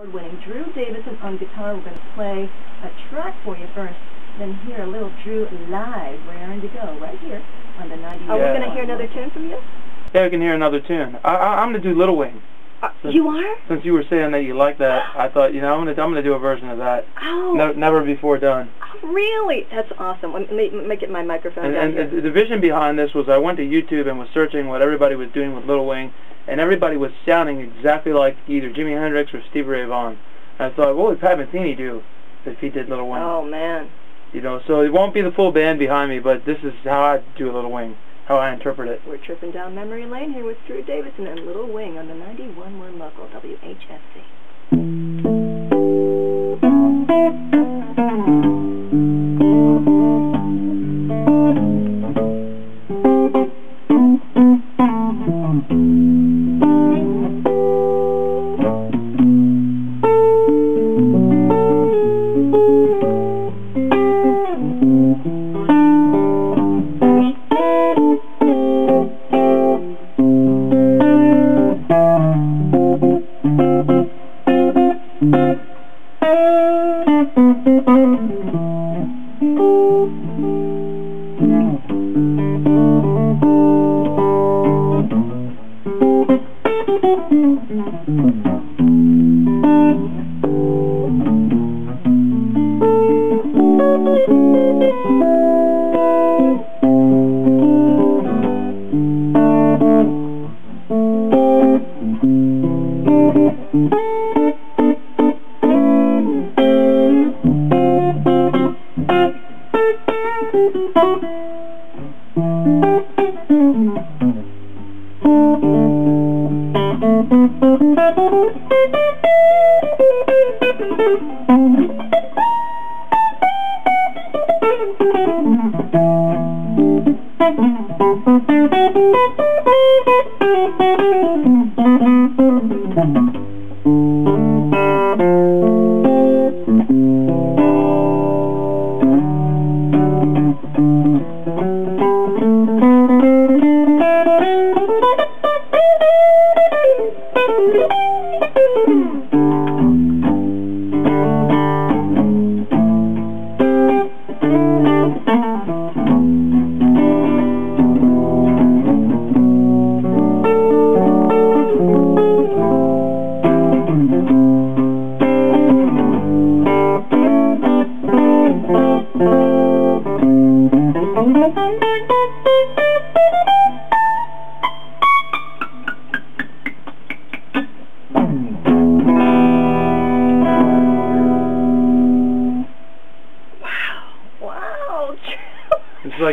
Award-winning Drew Davidson on guitar. We're going to play a track for you first, then hear a little Drew live, raring to go, right here on the 90. Are we going to hear another tune from you? Yeah, we can hear another tune. I'm going to do Little Wing. You are? Since you were saying that you like that, I thought, you know, I'm gonna do a version of that. Oh. Never before done. Oh, really? That's awesome. Let me get my microphone down here. And the vision behind this was I went to YouTube and was searching what everybody was doing with Little Wing, and everybody was sounding exactly like either Jimi Hendrix or Stevie Ray Vaughan. And I thought, what would Pat Metheny do if he did Little Wing? Oh, man. You know, so it won't be the full band behind me, but this is how I do a Little Wing, how I interpret it. We're tripping down memory lane here with Drew Davidson and Little Wing on the 91.1 local WHFC.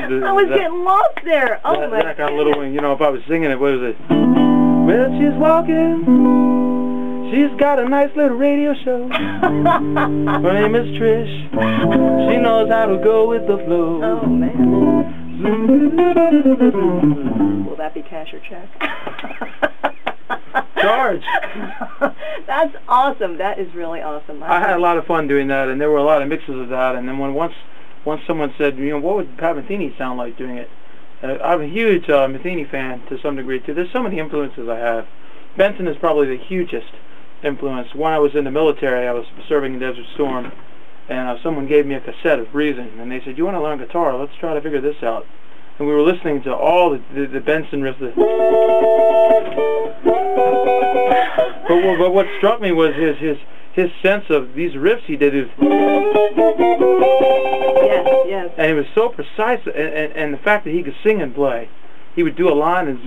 I was getting lost there. Oh my that kind of Little Wing. You know, if I was singing it, what is it? Well, she's walking. She's got a nice little radio show. Her name is Trish. She knows how to go with the flow. Oh man. Will that be cash or check? Charge. That's awesome. That is really awesome. I had a lot of fun doing that, and there were a lot of mixes of that. And then once someone said, you know, what would Pat Metheny sound like doing it? I'm a huge Metheny fan to some degree too. There's so many influences I have. Benson is probably the hugest influence. When I was in the military, I was serving in Desert Storm, and someone gave me a cassette of Reason, and they said, you want to learn guitar? Let's try to figure this out. And we were listening to all the Benson riffs. But what struck me was his sense of these riffs he did. Yes. And it was so precise, and the fact that he could sing and play. He would do a line and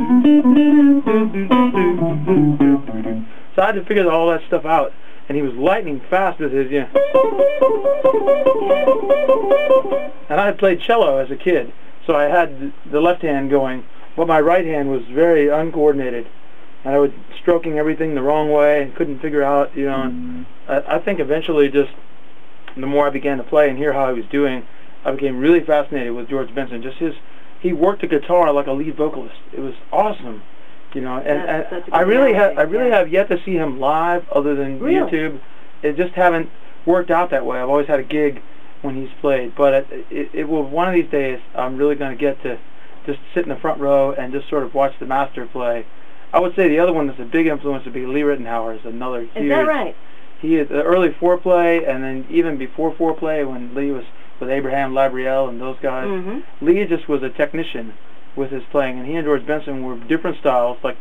so I had to figure all that stuff out. And he was lightning fast with his, you know. And I had played cello as a kid, so I had the left hand going, but my right hand was very uncoordinated. And I was stroking everything the wrong way and couldn't figure out, you know. And I think eventually, just the more I began to play and hear how he was doing, I became really fascinated with George Benson. Just he worked the guitar like a lead vocalist. It was awesome, you know. And I really have yet to see him live, other than YouTube. It just haven't worked out that way. I've always had a gig when he's played, but it will one of these days. I'm really going to get to just sit in the front row and just sort of watch the master play. I would say the other one that's a big influence would be Lee Rittenhauer. Is another huge. Is that right? the early foreplay, and then even before foreplay, when Lee was with Abraham Labrielle and those guys, Lee just was a technician with his playing, and he and George Benson were different styles, like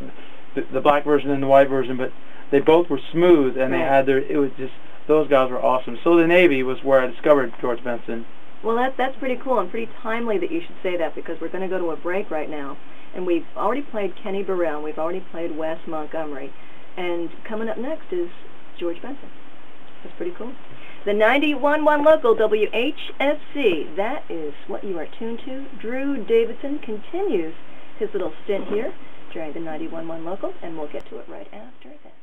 the black version and the white version, but they both were smooth, and they had it was just, those guys were awesome. So the Navy was where I discovered George Benson. Well, that's pretty cool and pretty timely that you should say that, because we're going to go to a break right now, and we've already played Kenny Burrell, we've already played Wes Montgomery, and coming up next is George Benson. That's pretty cool. The 91.1 local WHFC, that is what you are tuned to. Drew Davidson continues his little stint here during the 91.1 local, and we'll get to it right after that.